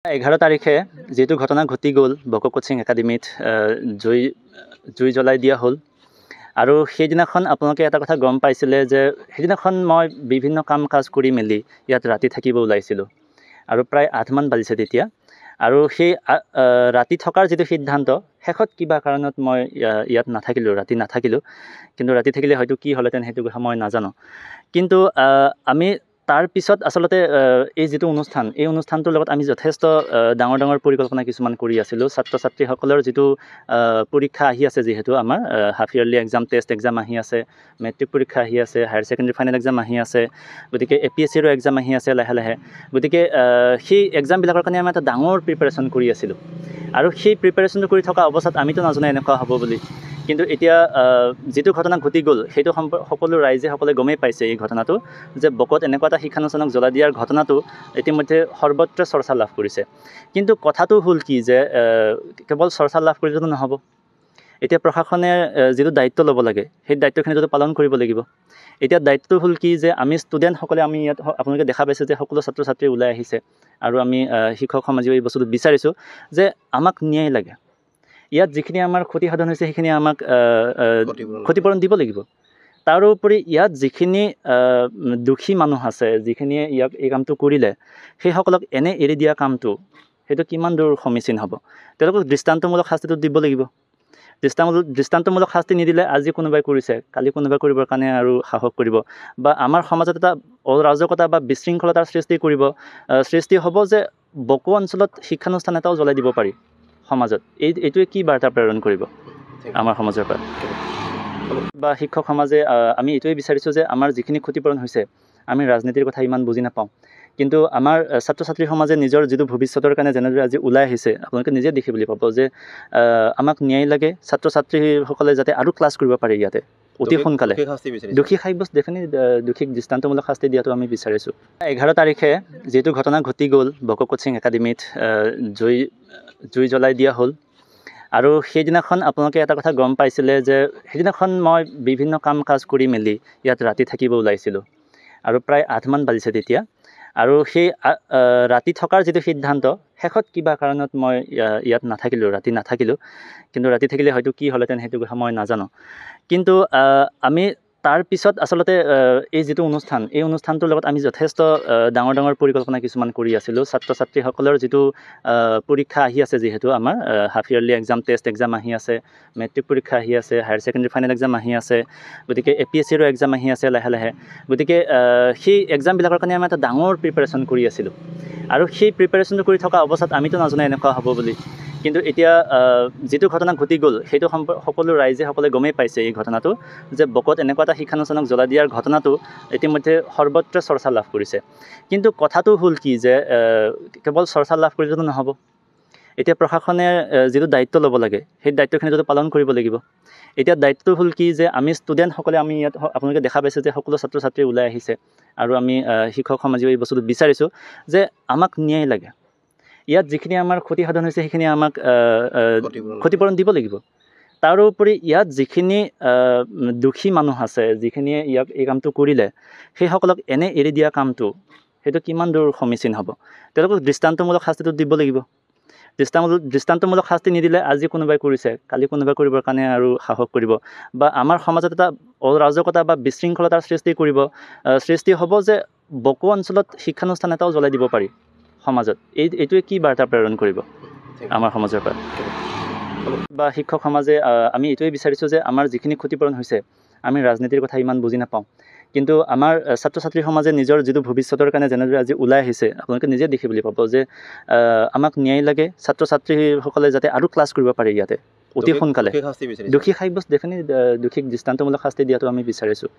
11 তাৰিখে যেটো ঘটনা ঘটি গ'ল বক কোচিং একাডেমিত জুই জ্বলাই দিয়া হ'ল আৰু সেইদিনাখন আপোনালোকে এটা কথা গম পাইছিলে যে সেইদিনাখন মই বিভিন্ন কাম কাজ কৰি মেলি ইয়াত ৰাতি থাকিব ওলাইছিলোঁ আৰু প্ৰায় 8 মান বাজিছে তেতিয়া আৰু সেই ৰাতি থকাৰ যেটো সিদ্ধান্ত শেষত কিবা কাৰণত মই ইয়াত ৰাতি নাথাকিলোঁ কিন্তু ৰাতি থাকিলে হয়তো কি হ'লহেঁতেন সেইটো কথা মই নাজানো কিন্তু আমি তাৰ পিছত আসলতে এই যেটো অনুষ্ঠান এই অনুষ্ঠানটোৰ লগত আমি যথেষ্ট ডাঙৰ পৰিকল্পনা কিছুমান কৰি আছিলোঁ ছাত্ৰ ছাত্ৰীসকলৰ যেটো পৰীক্ষা আহি আছে যেহেতু আমাৰ half yearly exam test exam আহি আছে মেট্ৰিক পৰীক্ষা আহি আছে হায়াৰ ছেকেণ্ডাৰী ফাইনেল এক্সাম আহি আছে গতিকে APSCৰ এক্সাম আহি আছে লাহে গতিকে সেই এক্সামবিলাকৰ কাৰণে আমি এটা ডাঙৰ প্ৰিপাৰেশ্যন কৰি আছিলোঁ আৰু সেই প্ৰিপাৰেশ্যনটো কৰি থকা অৱস্থাত আমিতো নাজানো এনেকুৱা হ'ব বুলি কিন্তু এতিয়া যেটো ঘটনা ঘটি গ'ল সেইটো সকলো ৰাইজে সকলে গমেই পাইছে এই ঘটনাটো যে বকত এনেকুৱা এটা শিক্ষানুষ্ঠানক জ্বলাই দিয়াৰ ঘটনাটো ইতিমধ্যে সৰ্বত্ৰ চৰ্চা লাভ কৰিছে কিন্তু কথাটো হ'ল কি যে কেৱল চৰ্চা লাভ কৰিলেতো নহ'ব এতিয়া প্ৰশাসনে যেটো দায়িত্ব ল'ব লাগে সেই দায়িত্বখিনি যদি পালন কৰিব লাগিব এতিয়া দায়িত্বটো হ'ল কি যে আমি ষ্টুডেণ্টসকলে আমি ইয়াত আপোনালোকে দেখা পাইছে যে সকলো ছাত্ৰ ছাত্ৰী ওলাই আহিছে আৰু আমি শিক্ষক সমাজেও এই বস্তুটো বিচাৰিছোঁ যে আমাক ন্যায় লাগে ইয়াত যিখিনি আমাৰ ক্ষতিসাধন হৈছে সেইখিনি আমাক ক্ষতিপূৰণ দিব লাগিব তাৰোপৰি ইয়াত যিখিনি দুখী মানুহ আছে যিখিনিয়ে এই কামটো কৰিলে সেইসকলক এনে এৰি দিয়া কামটো সেইটো কিমান দূৰ সমীচীন হ'ব তেওঁলোকক দৃষ্টান্তমূলক শাস্তিটো দিব লাগিব দৃষ্টান্তমূলক শাস্তি নিদিলে আজি কোনোবাই কৰিছে কালি কোনোবাই কৰিবৰ কাৰণে আৰু সাহস কৰিব বা আমাৰ সমাজত এটা অৰাজকতা বা বিশৃংখলতাৰ সৃষ্টি হ'ব যে বকো অঞ্চলত শিক্ষানুষ্ঠান এটাও জ্বলাই দিব পাৰি সমাজত এইটোৱে কি বাৰ্তা প্ৰেৰণ কৰিব আমাৰ সমাজৰ পৰা বা শিক্ষক সমাজে আমি এইটোৱে বিচাৰিছোঁ যে আমাৰ যিখিনি ক্ষতিপূৰণ হৈছে আমি ৰাজনীতিৰ কথা ইমান বুজি নাপাওঁ কিন্তু আমাৰ ছাত্ৰ ছাত্ৰী সমাজে নিজৰ যেটো ভৱিষ্যতৰ কাৰণে যেনেদৰে আজি ওলাই আহিছে আপোনালোকে নিজে দেখিবলৈ পাব যে আমাক ন্যায় লাগে ছাত্ৰ ছাত্ৰীসকলে যাতে আৰু ক্লাছ কৰিব পাৰে ইয়াতে অতি সোনকালে দোষী সাব্যস্ত দোষীক দৃষ্টান্তমূলক শাস্তি দিয়াটো আমি বিচাৰিছোঁ 11 তাৰিখে যেটো ঘটনা ঘটি গ'ল বক কোচিং একাডেমিত জুই জ্বলাই দিয়া হ'ল আৰু সেইদিনাখন আপোনালোকে এটা কথা গম পাইছিলে যে সেইদিনাখন মই বিভিন্ন কাম কাজ কৰি মেলি ইয়াত ৰাতি থাকিব ওলাইছিলোঁ আৰু প্ৰায় 8 মান বাজিছে তেতিয়া আৰু সেই ৰাতি থকাৰ যেটো সিদ্ধান্ত শেষত কিবা কাৰণত মই ইয়াত ৰাতি নাথাকিলোঁ কিন্তু ৰাতি থাকিলে হয়তো কি হ'লহেঁতেন সেইটো কথা মই নাজানো কিন্তু আমি তাৰ পিছত আসলতে এই যেটো অনুষ্ঠান এই অনুষ্ঠানটোৰ লগত আমি যথেষ্ট ডাঙৰ পৰিকল্পনা কিছুমান কৰি আছিলোঁ ছাত্ৰ ছাত্ৰীসকলৰ যেটো পৰীক্ষা আহি আছে যেহেতু আমাৰ half yearly exam test exam আহি আছে মেট্ৰিক পৰীক্ষা আহি আছে হায়াৰ ছেকেণ্ডাৰী ফাইনেল এক্সাম আহি আছে গতিকে APSCৰ এক্সাম আহি আছে লাহে গতিকে সেই এক্সামবিলাকৰ কাৰণে আমি এটা ডাঙৰ প্ৰিপাৰেশ্যন কৰি আছিলোঁ আৰু সেই প্ৰিপাৰেশ্যনটো কৰি থকা অৱস্থাত আমিতো নাজানো এনেকুৱা হ'ব বুলি কিন্তু এতিয়া যেটো ঘটনা ঘটি গ'ল সেইটো সকলো ৰাইজে সকলে গমেই পাইছে এই ঘটনাটো যে বকত এনেকুৱা এটা শিক্ষানুষ্ঠানক জ্বলাই দিয়াৰ ঘটনাটো ইতিমধ্যে সৰ্বত্ৰ চৰ্চা লাভ কৰিছে কিন্তু কথাটো হ'ল কি যে কেৱল চৰ্চা লাভ কৰিলেতো নহ'ব এতিয়া প্ৰশাসনে যেটো দায়িত্ব ল'ব লাগে সেই দায়িত্বখিনি যদি পালন কৰিব লাগিব এতিয়া দায়িত্বটো হ'ল কি যে আমি ষ্টুডেণ্টসকলে আমি ইয়াত আপোনালোকে দেখা পাইছে যে সকলো ছাত্ৰ ছাত্ৰী ওলাই আহিছে আৰু আমি শিক্ষক সমাজেও এই বস্তুটো বিচাৰিছোঁ যে আমাক ন্যায় লাগে ইয়াত যিখিনি আমাৰ ক্ষতিসাধন হৈছে সেইখিনি আমাক ক্ষতিপূৰণ দিব লাগিব তাৰোপৰি ইয়াত যিখিনি দুখী মানুহ আছে যিখিনিয়ে এই কামটো কৰিলে সেইসকলক এনে এৰি দিয়া কামটো সেইটো কিমান দূৰ সমীচীন হ'ব তেওঁলোকক দৃষ্টান্তমূলক শাস্তিটো দিব লাগিব দৃষ্টান্তমূলক শাস্তি নিদিলে আজি কোনোবাই কৰিছে কালি কোনোবাই কৰিবৰ কাৰণে আৰু সাহস কৰিব বা আমাৰ সমাজত এটা অৰাজকতা বা বিশৃংখলতাৰ সৃষ্টি হ'ব যে বকো অঞ্চলত শিক্ষানুষ্ঠান এটাও জ্বলাই দিব পাৰি সমাজত এইটোৱে কি বাৰ্তা প্ৰেৰণ কৰিব আমাৰ সমাজৰ পৰা বা শিক্ষক সমাজে আমি এইটোৱে বিচাৰিছোঁ যে আমাৰ যিখিনি ক্ষতিপূৰণ হৈছে আমি ৰাজনীতিৰ কথা ইমান বুজি নাপাওঁ কিন্তু আমাৰ ছাত্ৰ ছাত্ৰী সমাজে নিজৰ যেটো ভৱিষ্যতৰ কাৰণে যেনেদৰে আজি ওলাই আহিছে আপোনালোকে নিজে দেখিবলৈ পাব যে আমাক ন্যায় লাগে ছাত্ৰ ছাত্ৰীসকলে যাতে আৰু ক্লাছ কৰিব পাৰে ইয়াতে অতি সোনকালে দোষী সাব্যস্ত দোষীক দৃষ্টান্তমূলক শাস্তি দিয়াটো আমি বিচাৰিছোঁ